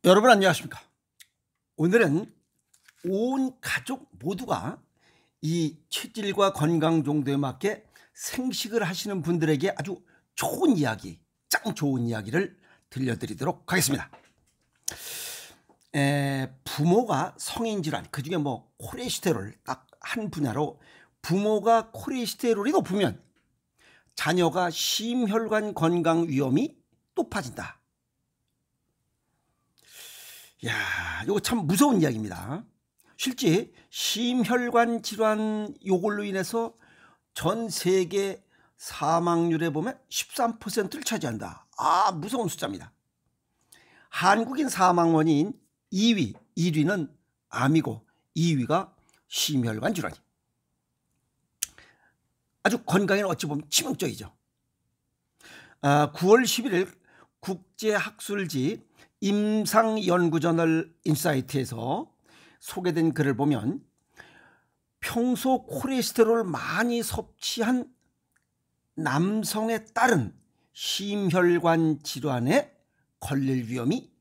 여러분 안녕하십니까? 오늘은 온 가족 모두가 이 체질과 건강 정도에 맞게 생식을 하시는 분들에게 아주 좋은 이야기, 짱 좋은 이야기를 들려드리도록 하겠습니다. 부모가 성인 질환, 그중에 뭐 콜레스테롤 딱 한 분야로 부모가 콜레스테롤이 높으면 자녀가 심혈관 건강 위험이 높아진다. 야, 이거 참 무서운 이야기입니다. 실제 심혈관 질환 요걸로 인해서 전 세계 사망률에 보면 13%를 차지한다. 아, 무서운 숫자입니다. 한국인 사망 원인 2위, 1위는 암이고 2위가 심혈관 질환이. 아주 건강에는 어찌 보면 치명적이죠. 9월 11일 국제학술지 임상연구저널 인사이트에서 소개된 글을 보면 평소 콜레스테롤을 많이 섭취한 남성에 따른 심혈관 질환에 걸릴 위험이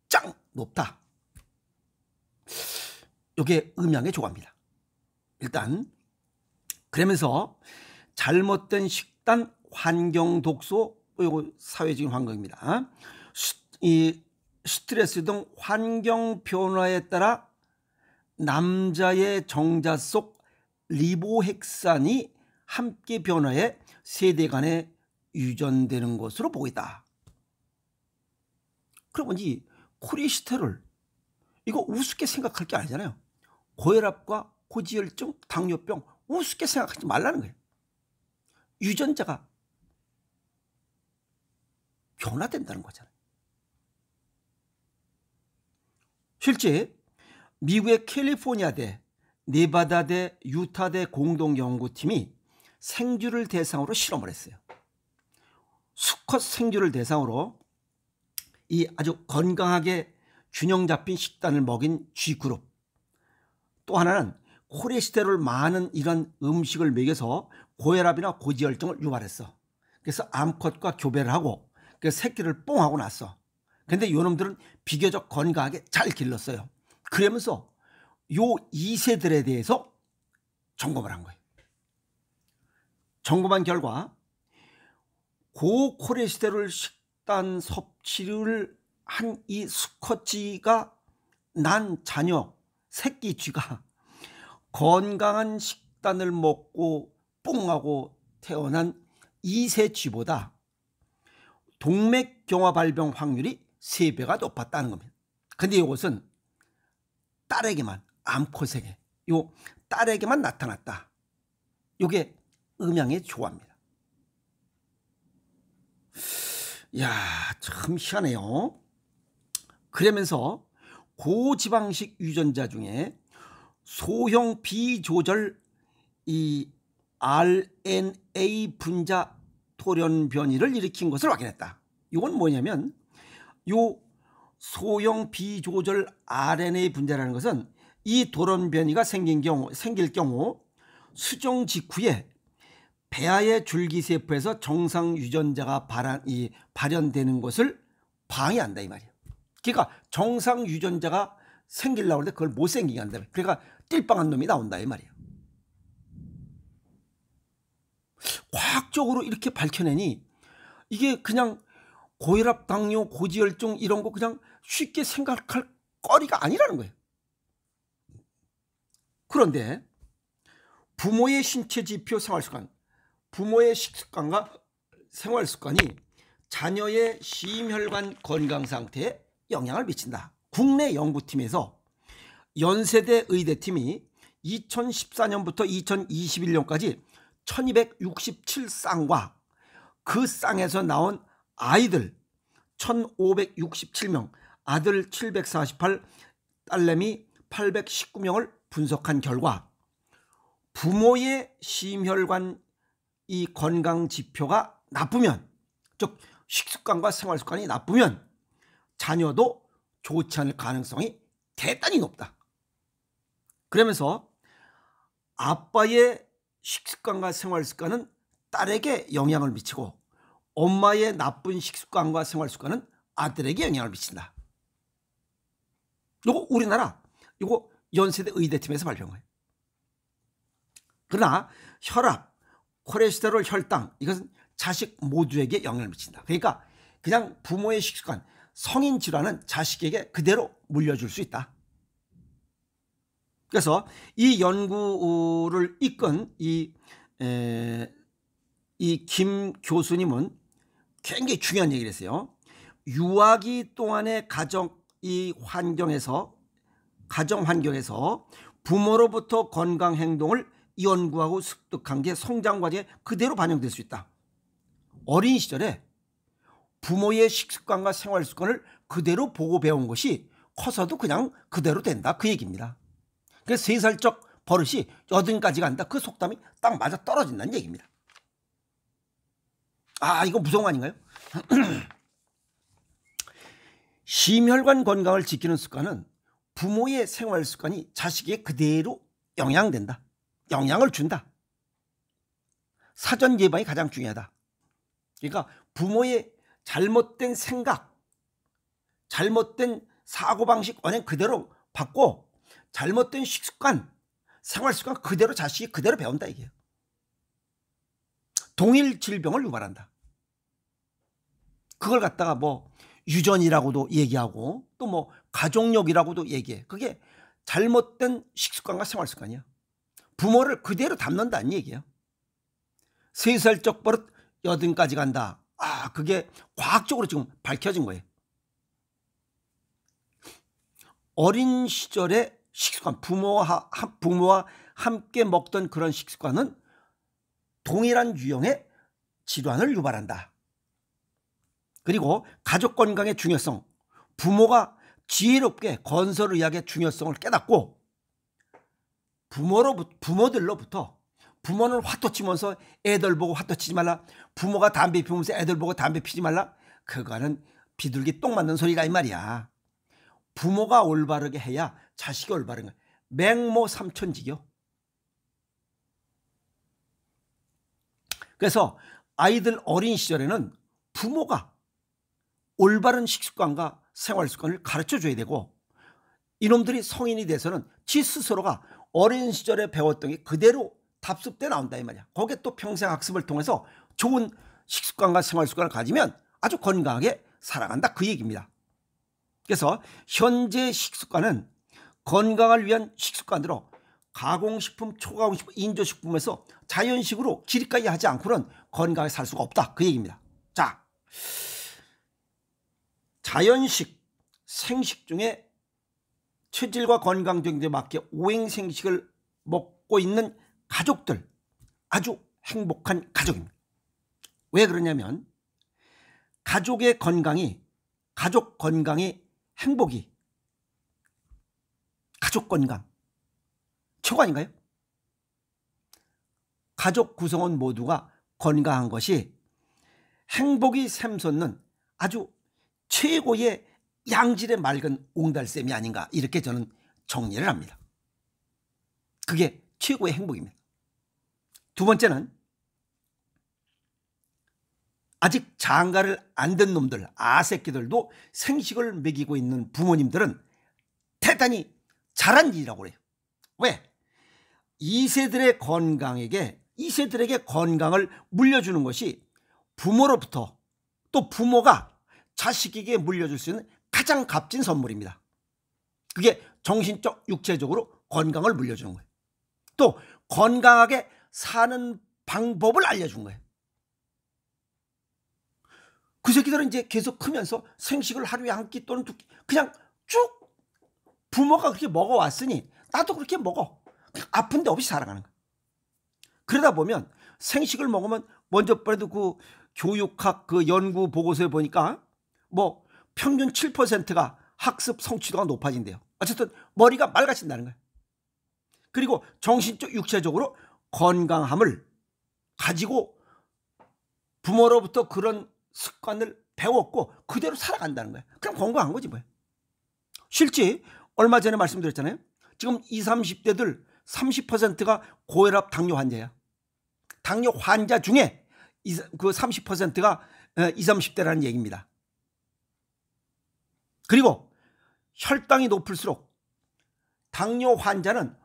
짱 높다. 이게 음양의 조합입니다. 일단 그러면서 잘못된 식단, 환경 독소, 이거 사회적인 환경입니다. 이 스트레스 등 환경 변화에 따라 남자의 정자 속 리보핵산이 함께 변화해 세대 간에 유전되는 것으로 보이다. 그러면 이 콜레스테롤 이거 우습게 생각할 게 아니잖아요. 고혈압과 고지혈증, 당뇨병 우습게 생각하지 말라는 거예요. 유전자가 변화된다는 거잖아요. 실제 미국의 캘리포니아대, 네바다대, 유타대 공동연구팀이 생쥐를 대상으로 실험을 했어요. 수컷 생쥐를 대상으로 이 아주 건강하게 균형 잡힌 식단을 먹인 G그룹, 또 하나는 콜레스테롤 많은 이런 음식을 먹여서 고혈압이나 고지혈증을 유발했어. 그래서 암컷과 교배를 하고 그 새끼를 뽕하고 났어. 근데 요놈들은 비교적 건강하게 잘 길렀어요. 그러면서 요 2세들에 대해서 점검을 한 거예요. 점검한 결과 고콜레스테롤 식단 섭취를 한 이 수컷쥐가 난 자녀 새끼 쥐가 건강한 식단을 먹고 뽕하고 태어난 2세 쥐보다 동맥경화 발병 확률이 3배가 높았다는 겁니다. 근데 이것은 딸에게만, 암컷에게, 요 딸에게만 나타났다. 이게 음양의 조화입니다. 야, 참 희한해요. 그러면서 고지방식 유전자 중에 소형 비조절 이 RNA 분자 돌연 변이를 일으킨 것을 확인했다. 이건 뭐냐면 요 소형 비조절 RNA 분자라는 것은 이 돌연 변이가 생길 경우 수정 직후에 배아의 줄기세포에서 정상 유전자가 발현되는 것을 방해한다 이 말이에요. 그러니까 정상 유전자가 생기려고 하는데 그걸 못 생기게 한다. 그러니까 띨빵한 놈이 나온다 이 말이에요. 과학적으로 이렇게 밝혀내니 이게 그냥 고혈압, 당뇨, 고지혈증 이런 거 그냥 쉽게 생각할 거리가 아니라는 거예요. 그런데 부모의 신체 지표 생활습관, 부모의 식습관과 생활습관이 자녀의 심혈관 건강 상태에 영향을 미친다. 국내 연구팀에서 연세대 의대팀이 2014년부터 2021년까지 1267쌍과 그 쌍에서 나온 아이들 1567명, 아들 748, 딸내미 819명을 분석한 결과 부모의 심혈관 이 건강 지표가 나쁘면, 즉 식습관과 생활습관이 나쁘면 자녀도 좋지 않을 가능성이 대단히 높다. 그러면서 아빠의 식습관과 생활습관은 딸에게 영향을 미치고 엄마의 나쁜 식습관과 생활습관은 아들에게 영향을 미친다. 요거 우리나라 요거 연세대 의대팀에서 발표한 거예요. 그러나 혈압, 콜레스테롤, 혈당 이것은 자식 모두에게 영향을 미친다. 그러니까 그냥 부모의 식습관, 성인 질환은 자식에게 그대로 물려줄 수 있다. 그래서 이 연구를 이끈 이 김 교수님은 굉장히 중요한 얘기를 했어요. 유아기 동안의 가정 환경에서 부모로부터 건강 행동을 연구하고 습득한 게 성장 과정에 그대로 반영될 수 있다. 어린 시절에 부모의 식습관과 생활 습관을 그대로 보고 배운 것이 커서도 그냥 그대로 된다, 그 얘기입니다. 그래서 3살적 버릇이 8까지 간다, 그 속담이 딱 맞아 떨어진다는 얘기입니다. 아, 이거 무서운 거 아닌가요? 심혈관 건강을 지키는 습관은 부모의 생활 습관이 자식에게 그대로 영향을 준다. 사전 예방이 가장 중요하다. 그러니까 부모의 잘못된 생각, 잘못된 사고방식 원행 그대로 받고 잘못된 식습관, 생활 습관 그대로 자식이 그대로 배운다 이게요. 동일 질병을 유발한다. 그걸 갖다가 뭐 유전이라고도 얘기하고 또 뭐 가족력이라고도 얘기해. 그게 잘못된 식습관과 생활 습관이야. 부모를 그대로 닮는다는 얘기예요. 3살적 버릇 8까지 간다. 아, 그게 과학적으로 지금 밝혀진 거예요. 어린 시절의 식습관, 부모와 함께 먹던 그런 식습관은 동일한 유형의 질환을 유발한다. 그리고 가족 건강의 중요성, 부모가 지혜롭게 건설의학의 중요성을 깨닫고 부모들로부터, 부모는 화토 치면서 애들 보고 화토 치지 말라, 부모가 담배 피우면서 애들 보고 담배 피지 말라, 그거는 비둘기 똥 맞는 소리라 이 말이야. 부모가 올바르게 해야 자식이 올바른 거야. 맹모 삼천지교. 그래서 아이들 어린 시절에는 부모가 올바른 식습관과 생활습관을 가르쳐줘야 되고, 이놈들이 성인이 돼서는 지 스스로가 어린 시절에 배웠던 게 그대로 답습돼 나온다 이 말이야. 거기에 또 평생 학습을 통해서 좋은 식습관과 생활습관을 가지면 아주 건강하게 살아간다, 그 얘기입니다. 그래서 현재 식습관은 건강을 위한 식습관으로 가공식품, 초가공식품, 인조식품에서 자연식으로 기립까지 하지 않고는 건강하게 살 수가 없다, 그 얘기입니다. 자, 자연식, 생식 중에 체질과 건강 정도에 맞게 오행생식을 먹고 있는 가족들, 아주 행복한 가족입니다. 왜 그러냐면 가족 건강이 행복이, 가족 건강 최고 아닌가요? 가족 구성원 모두가 건강한 것이 행복이 샘솟는 아주 최고의 양질의 맑은 옹달샘이 아닌가, 이렇게 저는 정리를 합니다. 그게 최고의 행복입니다. 두 번째는 아직 장가를 안 든 놈들, 아새끼들도 생식을 먹이고 있는 부모님들은 대단히 잘한 일이라고 그래요. 왜? 2세들의 건강을 물려주는 것이 부모로부터, 또 부모가 자식에게 물려줄 수 있는 가장 값진 선물입니다. 그게 정신적, 육체적으로 건강을 물려주는 거예요. 또 건강하게 사는 방법을 알려준 거예요. 그 새끼들은 이제 계속 크면서 생식을 하루에 한 끼 또는 2끼 그냥 쭉 부모가 그렇게 먹어왔으니 나도 그렇게 먹어. 아픈 데 없이 살아가는 거예요. 그러다 보면 생식을 먹으면 먼저 그래도 그 교육학 그 연구 보고서에 보니까 뭐 평균 7%가 학습 성취도가 높아진대요. 어쨌든 머리가 맑아진다는 거예요. 그리고 정신적, 육체적으로 건강함을 가지고 부모로부터 그런 습관을 배웠고 그대로 살아간다는 거예요. 그럼 건강한 거지 뭐예요. 실제 얼마 전에 말씀드렸잖아요. 지금 20, 30대들 30%가 고혈압 당뇨 환자야. 당뇨 환자 중에 그 30%가 20, 30대라는 얘기입니다. 그리고 혈당이 높을수록 당뇨 환자는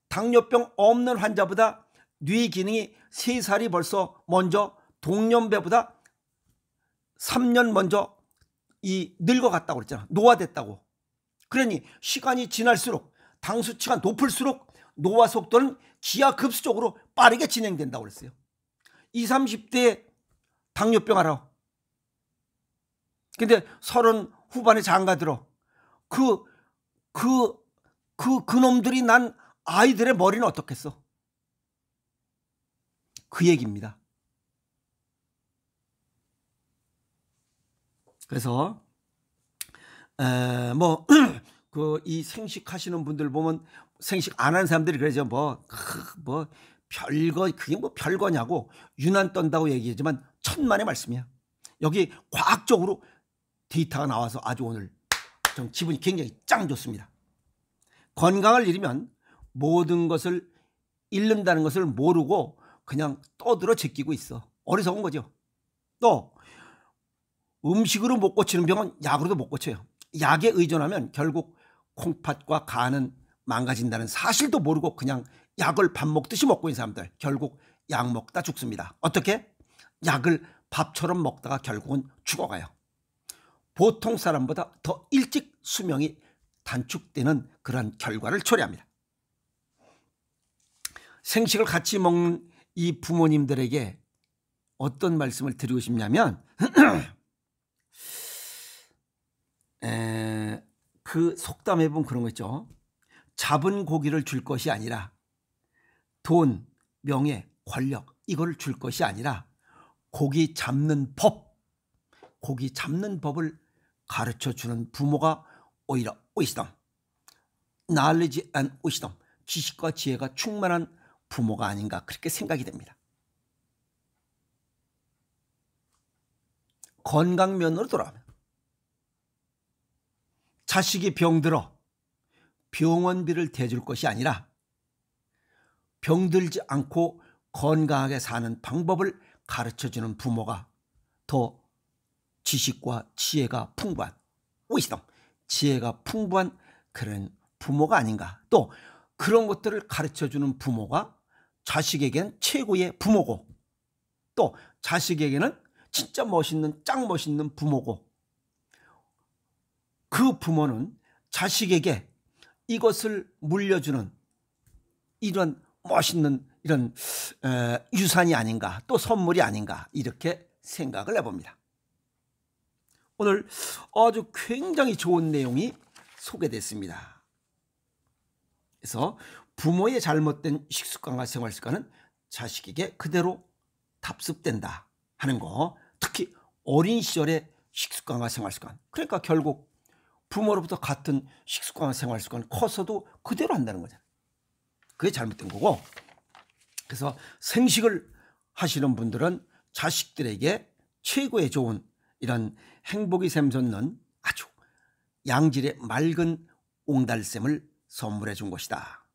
당뇨병 없는 환자보다 뇌 기능이 3살이 벌써 먼저 동년배보다 3년 먼저 늙어갔다고 그랬잖아. 노화됐다고. 그러니 시간이 지날수록 당 수치가 높을수록 노화 속도는 기하급수적으로 빠르게 진행된다고 그랬어요. 20, 30대에 당뇨병 알아. 근데 30 후반에 장가들어. 그놈들이 난 아이들의 머리는 어떻겠어? 그 얘기입니다. 그래서 이 생식 하시는 분들 보면 생식 안 하는 사람들이 그러죠. 그게 별거냐고 유난 떤다고 얘기하지만 천만의 말씀이야. 여기 과학적으로 데이터가 나와서 아주 오늘 좀 기분이 굉장히 짱 좋습니다. 건강을 잃으면 모든 것을 잃는다는 것을 모르고 그냥 떠들어 제끼고 있어. 어리석은 거죠. 또 음식으로 못 고치는 병은 약으로도 못 고쳐요. 약에 의존하면 결국 콩팥과 간은 망가진다는 사실도 모르고 그냥 약을 밥 먹듯이 먹고 있는 사람들 결국 약 먹다 죽습니다. 어떻게? 약을 밥처럼 먹다가 결국은 죽어가요. 보통 사람보다 더 일찍 수명이 단축되는 그런 결과를 초래합니다. 생식을 같이 먹는 이 부모님들에게 어떤 말씀을 드리고 싶냐면 그 속담에 보면 그런 거 있죠. 잡은 고기를 줄 것이 아니라 돈, 명예, 권력 이걸 줄 것이 아니라 고기 잡는 법을 가르쳐주는 부모가 오히려 wisdom, knowledge and wisdom, 지식과 지혜가 충만한 부모가 아닌가 그렇게 생각이 됩니다. 건강면으로 돌아가면 자식이 병들어 병원비를 대줄 것이 아니라 병들지 않고 건강하게 사는 방법을 가르쳐주는 부모가 더 지식과 지혜가 풍부한 wisdom, 지혜가 풍부한 그런 부모가 아닌가. 또 그런 것들을 가르쳐주는 부모가 자식에게는 최고의 부모고 또 자식에게는 진짜 멋있는 짱 멋있는 부모고 그 부모는 자식에게 이것을 물려주는 이런 멋있는 이런 유산이 아닌가 또 선물이 아닌가 이렇게 생각을 해봅니다. 오늘 아주 굉장히 좋은 내용이 소개됐습니다. 그래서 부모의 잘못된 식습관과 생활습관은 자식에게 그대로 답습된다 하는 거, 특히 어린 시절의 식습관과 생활습관, 그러니까 결국 부모로부터 같은 식습관과 생활습관 커서도 그대로 한다는 거잖아요. 그게 잘못된 거고, 그래서 생식을 하시는 분들은 자식들에게 최고의 좋은 이런 행복이 샘솟는 아주 양질의 맑은 옹달샘을 선물해 준 것이다.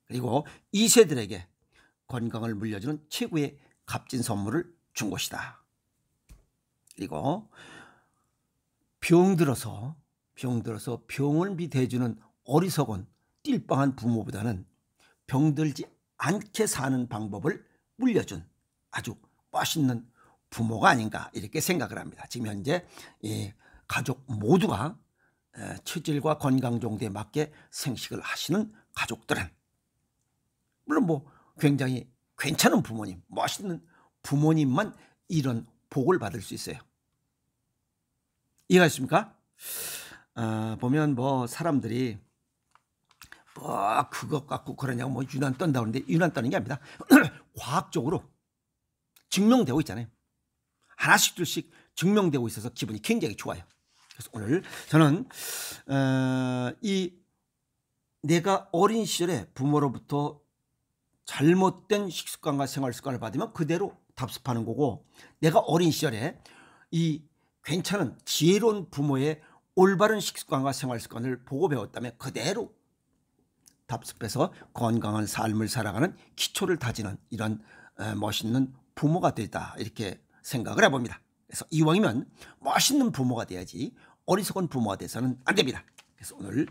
그리고 2세들에게 건강을 물려주는 최고의 값진 선물을 준 것이다. 그리고 병들어서 병원비 대주는 어리석은 띨빵한 부모보다는 병들지 않게 사는 방법을 물려준 아주 멋있는 부모가 아닌가 이렇게 생각을 합니다. 지금 현재 가족 모두가 체질과 건강 정도에 맞게 생식을 하시는 가족들은 물론 굉장히 괜찮은 부모님, 멋있는 부모님만 이런 복을 받을 수 있어요. 이해가십니까? 보면 사람들이 그것 갖고 그러냐고 유난 떤다 그러는데 유난 떠는 게 아닙니다. 과학적으로 증명되고 있잖아요. 하나씩 둘씩 증명되고 있어서 기분이 굉장히 좋아요. 그래서 오늘 저는 내가 어린 시절에 부모로부터 잘못된 식습관과 생활습관을 받으면 그대로 답습하는 거고, 내가 어린 시절에 이 괜찮은 지혜로운 부모의 올바른 식습관과 생활습관을 보고 배웠다면 그대로 답습해서 건강한 삶을 살아가는 기초를 다지는 이런 멋있는 부모가 되다 이렇게 생각을 해봅니다. 그래서 이왕이면 멋있는 부모가 돼야지 어리석은 부모가 돼서는 안 됩니다. 그래서 오늘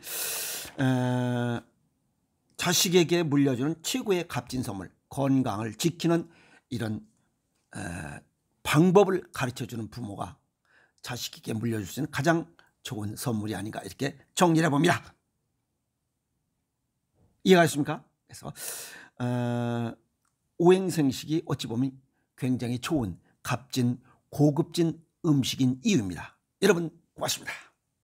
자식에게 물려주는 최고의 값진 선물, 건강을 지키는 이런 방법을 가르쳐주는 부모가 자식에게 물려줄 수 있는 가장 좋은 선물이 아닌가 이렇게 정리를 해봅니다. 이해가셨습니까? 그래서 오행생식이 어찌 보면 굉장히 좋은 값진 고급진 음식인 이유입니다. 여러분 고맙습니다.